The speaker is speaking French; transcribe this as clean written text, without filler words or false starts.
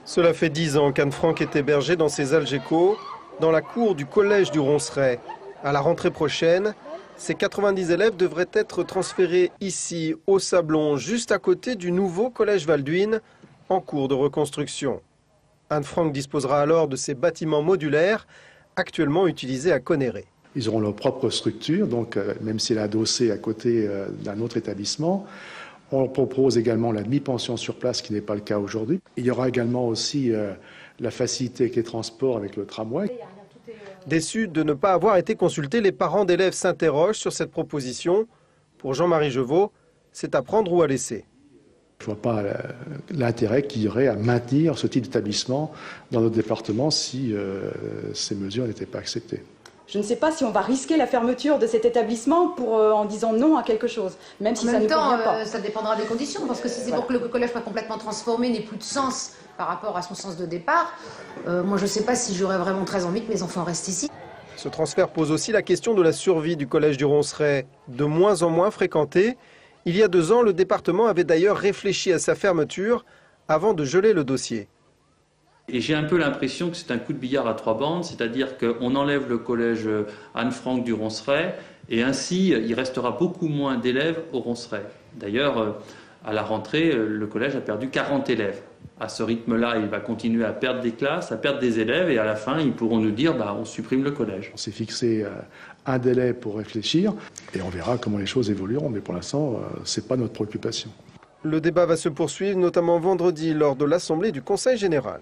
Cela fait 10 ans qu'Anne Frank est hébergée dans ses algécos, dans la cour du collège du Ronceret. À la rentrée prochaine, ces 90 élèves devraient être transférés ici, au Sablon, juste à côté du nouveau collège Valduine, en cours de reconstruction. Anne Frank disposera alors de ces bâtiments modulaires, actuellement utilisés à Connerré. Ils auront leur propre structure, donc même si elle est adossée à côté d'un autre établissement. On propose également la demi-pension sur place, ce qui n'est pas le cas aujourd'hui. Il y aura également aussi la facilité avec les transports, avec le tramway. Déçus de ne pas avoir été consultés, les parents d'élèves s'interrogent sur cette proposition. Pour Jean-Marie Jevaux, c'est à prendre ou à laisser. Je ne vois pas l'intérêt qu'il y aurait à maintenir ce type d'établissement dans notre département si ces mesures n'étaient pas acceptées. Je ne sais pas si on va risquer la fermeture de cet établissement en disant non à quelque chose, même si ça ne convient pas. Ça dépendra des conditions, parce que si c'est pour que le collège soit complètement transformé, n'ait plus de sens par rapport à son sens de départ, moi je ne sais pas si j'aurais vraiment très envie que mes enfants restent ici. Ce transfert pose aussi la question de la survie du collège du Ronceret, de moins en moins fréquenté. Il y a 2 ans, le département avait d'ailleurs réfléchi à sa fermeture avant de geler le dossier. Et j'ai un peu l'impression que c'est un coup de billard à 3 bandes, c'est-à-dire qu'on enlève le collège Anne Frank du Ronceret et ainsi il restera beaucoup moins d'élèves au Ronceret. D'ailleurs, à la rentrée, le collège a perdu 40 élèves. À ce rythme-là, il va continuer à perdre des classes, à perdre des élèves et à la fin, ils pourront nous dire on supprime le collège. On s'est fixé un délai pour réfléchir et on verra comment les choses évolueront, mais pour l'instant, ce n'est pas notre préoccupation. Le débat va se poursuivre, notamment vendredi lors de l'Assemblée du Conseil général.